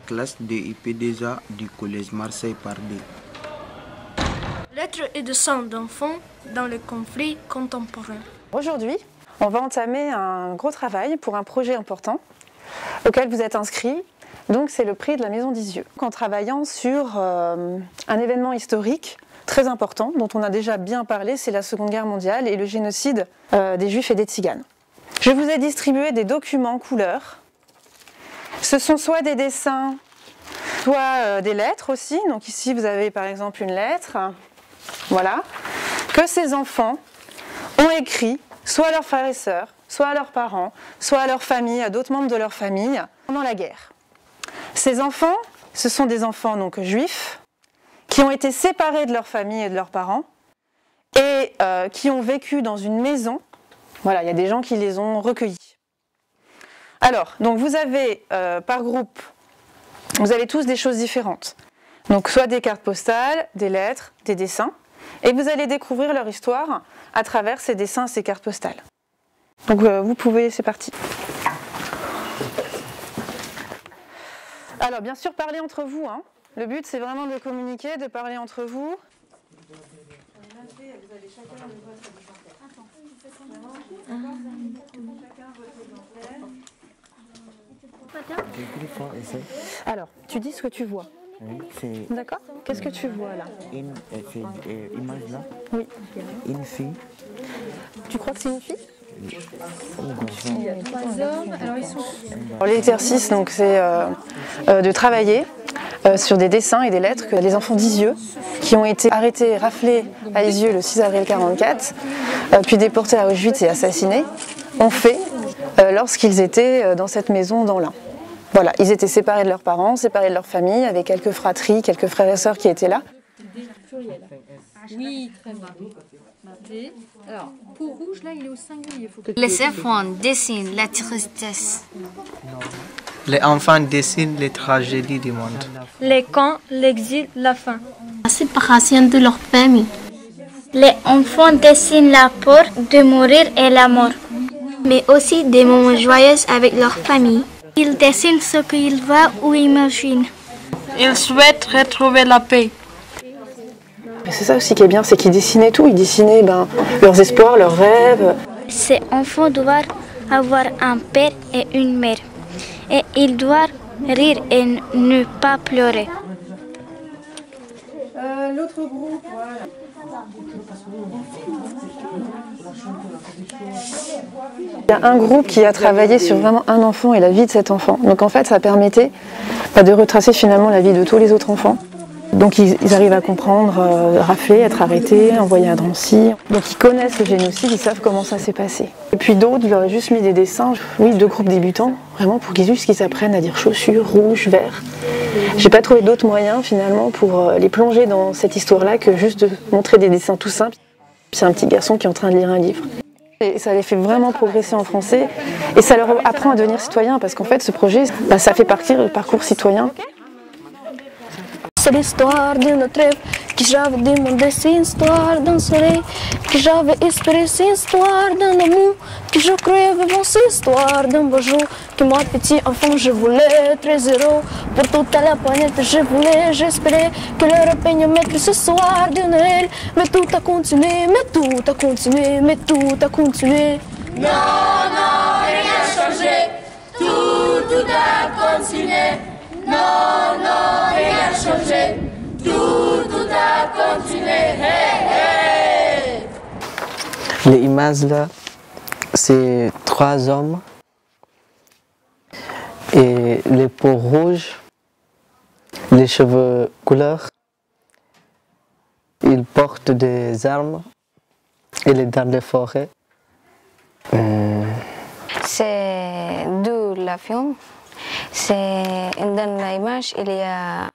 classe de IP2A du collège Marseille Pardé. Lettres et dessins d'enfants dans le conflit contemporain. Aujourd'hui, on va entamer un gros travail pour un projet important auquel vous êtes inscrits. Donc c'est le prix de la Maison d'Isieux. En travaillant sur un événement historique très important dont on a déjà bien parlé, c'est la Seconde Guerre mondiale et le génocide des Juifs et des Tziganes. Je vous ai distribué des documents couleurs. Ce sont soit des dessins, soit des lettres aussi. Donc ici vous avez par exemple une lettre, voilà, que ces enfants ont écrit soit à leurs frères et sœurs, soit à leurs parents, soit à leur famille, à d'autres membres de leur famille pendant la guerre. Ces enfants, ce sont des enfants donc juifs qui ont été séparés de leur famille et de leurs parents et qui ont vécu dans une maison. Voilà, il y a des gens qui les ont recueillis. Alors, donc vous avez par groupe, vous avez tous des choses différentes. Donc soit des cartes postales, des lettres, des dessins, et vous allez découvrir leur histoire à travers ces dessins, ces cartes postales. Donc vous pouvez, c'est parti. Alors bien sûr, parlez entre vous, hein. Le but c'est vraiment de communiquer, de parler entre vous. Alors, tu dis ce que tu vois. Oui, d'accord? Qu'est-ce que tu vois là? Une image là. Oui. Une fille. Tu crois que c'est une fille? Un garçon. L'exercice donc c'est de travailler sur des dessins et des lettres que les enfants d'Isieux, qui ont été arrêtés et raflés à Isieux le 6 avril 1944, puis déportés à Auschwitz et assassinés, ont fait lorsqu'ils étaient dans cette maison dans l'Ain. Voilà, ils étaient séparés de leurs parents, séparés de leur famille, avec quelques fratries, quelques frères et sœurs qui étaient là. Oui, très bien. Alors, pour rouge, là, il est au singulier. Les enfants dessinent la tristesse. Les enfants dessinent les tragédies du monde. Les camps, l'exil, la faim. La séparation de leur famille. Les enfants dessinent la peur de mourir et la mort. Mais aussi des moments joyeux avec leur famille. Ils dessinent ce qu'ils voient ou imaginent. Ils souhaitent retrouver la paix. C'est ça aussi qui est bien, c'est qu'ils dessinaient tout. Ils dessinaient leurs espoirs, leurs rêves. Ces enfants doivent avoir un père et une mère. Et ils doivent rire et ne pas pleurer. L'autre groupe, voilà. Il y a un groupe qui a travaillé sur vraiment un enfant et la vie de cet enfant. Donc en fait, ça permettait de retracer finalement la vie de tous les autres enfants. Donc ils arrivent à comprendre, rafler, être arrêtés, envoyés à Drancy. Donc ils connaissent le génocide, ils savent comment ça s'est passé. Et puis d'autres, je leur ai juste mis des dessins, oui, de groupes débutants, vraiment pour qu'ils apprennent à dire chaussures, rouge, vert. J'ai pas trouvé d'autres moyens finalement pour les plonger dans cette histoire-là que juste de montrer des dessins tout simples. C'est un petit garçon qui est en train de lire un livre. Et ça les fait vraiment progresser en français et ça leur apprend à devenir citoyens parce qu'en fait ce projet, ça fait partie du parcours citoyen. C'est l'histoire de notre rêve que j'avais demandé, c'est l'histoire d'un soleil que j'avais espéré, c'est l'histoire d'un amour que je croyais vivant, c'est l'histoire d'un beau jour que moi petit enfant je voulais être zéro pour toute la planète je voulais, j'espérais que l'heure peigne mettre ce soir de Noël, mais tout a continué, mais tout a continué, mais tout a continué. Non, non, rien n'a changé, tout a continué. Non, non, rien n'a changé, tout a continué. Hey, hey. Les images là, c'est 3 hommes et les peaux rouges, les cheveux couleur. Ils portent des armes, il est dans les forêts. C'est de l'avion. Dans l'image, il y a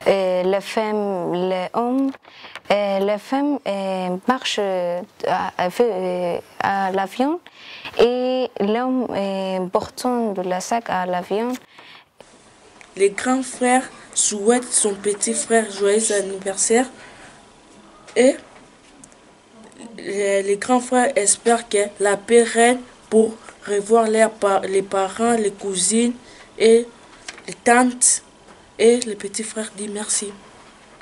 la femme, l'homme. La femme marche à l'avion et l'homme portant de la sac à l'avion. Les grands frères souhaitent son petit frère joyeux anniversaire et les grands frères espèrent que la paix règne pour revoir les parents, les cousines et les tantes Et le petit frère dit merci.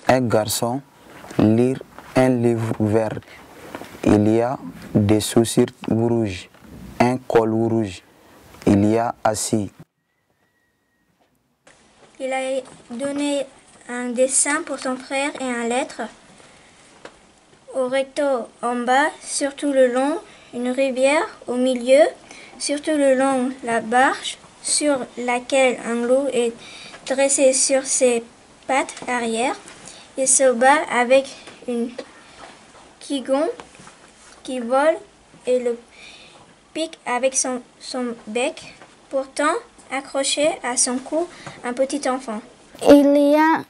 Un garçon lit un livre vert. Il y a des chaussures rouges, un col rouge. Il y a assis. Il a donné un dessin pour son frère et un lettre. Au recto en bas, sur tout le long, une rivière au milieu, sur tout le long, la barge sur laquelle un loup est dressé sur ses pattes arrière. Il se bat avec une quigon qui vole et le pique avec son bec, pourtant accroché à son cou un petit enfant. Il y a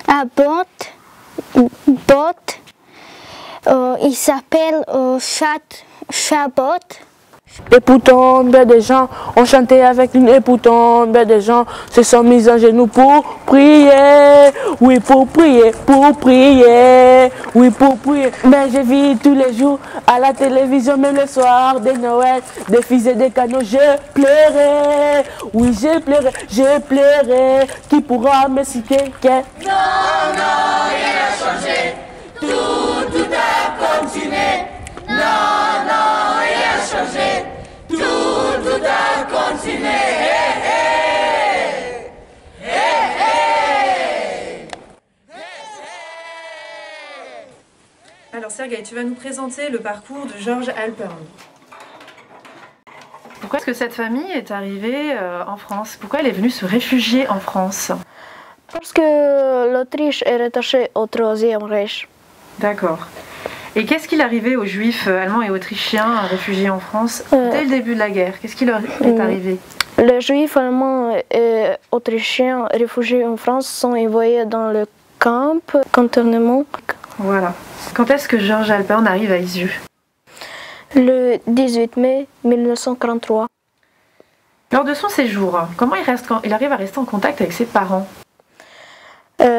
un botte. Il s'appelle Chabot. Époutante, bien des gens ont chanté avec une époutante, bien des gens se sont mis à genoux pour prier. Oui, pour prier, oui, pour prier. Mais j'ai vu tous les jours à la télévision, même le soir de Noël, des fils et des canons, je pleurais. Oui, je pleurais. Qui pourra me citer que... Non, non, rien n'a changé. Tout a continué. Non, non, rien n'a changé. Tout a continué. Alors Sergueï, tu vas nous présenter le parcours de Georges Halpern. Pourquoi est-ce que cette famille est arrivée en France? Pourquoi elle est venue se réfugier en France? Parce que l'Autriche est rattachée au Troisième Reich. D'accord. Et qu'est-ce qu'il arrivait aux Juifs allemands et autrichiens réfugiés en France dès le début de la guerre? Qu'est-ce qui leur est arrivé? Les Juifs allemands et autrichiens réfugiés en France sont envoyés dans le camp d'internement. Voilà. Quand est-ce que Georges Halpern arrive à Izieu? Le 18 mai 1943. Lors de son séjour, comment il arrive à rester en contact avec ses parents?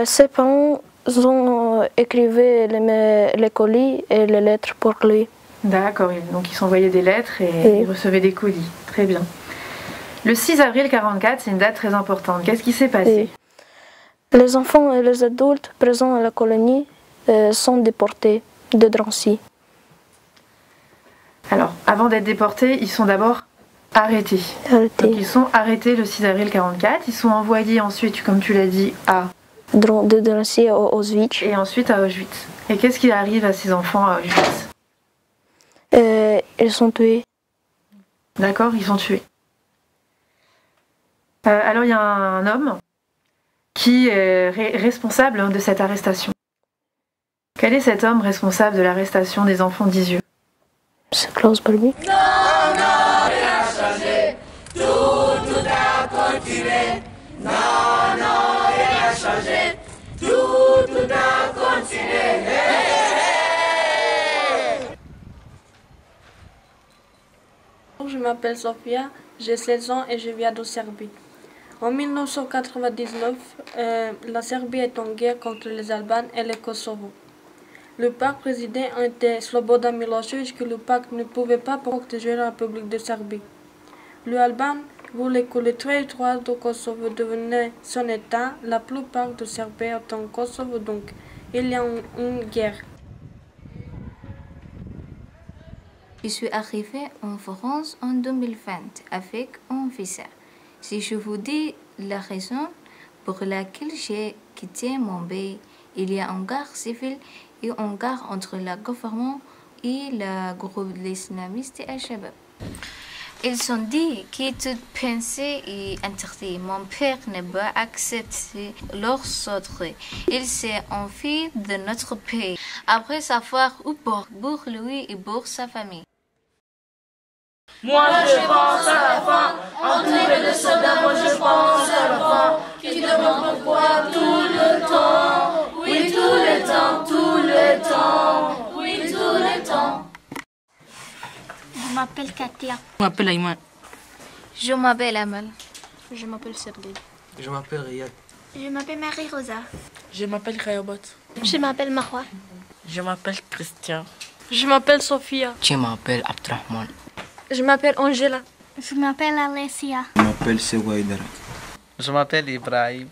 Ses parents ont écrit les colis et les lettres pour lui. D'accord, donc ils s'envoyaient des lettres et ils recevaient des colis. Très bien. Le 6 avril 1944, c'est une date très importante. Qu'est-ce qui s'est passé? Les enfants et les adultes présents à la colonie sont déportés de Drancy. Alors, avant d'être déportés, ils sont d'abord arrêtés. Donc, ils sont arrêtés le 6 avril 1944. Ils sont envoyés ensuite, comme tu l'as dit, de Drancy à Auschwitz. Et ensuite à Auschwitz. Et qu'est-ce qui arrive à ces enfants à Auschwitz? Ils sont tués. D'accord, ils sont tués. Alors, il y a un homme qui est responsable de cette arrestation. Quel est cet homme responsable de l'arrestation des enfants d'Izieu? C'est Klaus Barbie. Non, non, rien n'a changé. Tout a continué. Non, non, rien n'a changé. Tout a continué. Je m'appelle Sofia, j'ai 16 ans et je viens de Serbie. En 1999, la Serbie est en guerre contre les Albanes et le Kosovo. Le pacte président était Slobodan Milosevic que le pacte ne pouvait pas protéger la République de Serbie. Le Alban voulait que le territoire du Kosovo devienne son État. La plupart des Serbes sont en Kosovo, donc il y a une guerre. Je suis arrivée en France en 2020 avec un visa. Si je vous dis la raison pour laquelle j'ai quitté mon pays, il y a une guerre civile et une guerre entre le gouvernement et le groupe islamiste Al-Shabaab. Ils ont dit que toute pensée est interdite. Mon père ne peut accepter leur ordre. Il s'est enfui de notre pays après avoir eu peur pour lui et pour sa famille. Moi je pense à la fin, entouré de soldats, moi je pense à la fin, qui demande pourquoi tout le temps, oui tout le temps, oui tout le temps. Je m'appelle Katia. Je m'appelle Ayman. Je m'appelle Amal. Je m'appelle Sergueï. Je m'appelle Riyad. Je m'appelle Marie-Rosa. Je m'appelle Kayobot. Je m'appelle Marwa. Je m'appelle Christian. Je m'appelle Sophia. Je m'appelle Abdrahman. Je m'appelle Angela. Je m'appelle Alessia. Je m'appelle Sewaïdara. Je m'appelle Ibrahim.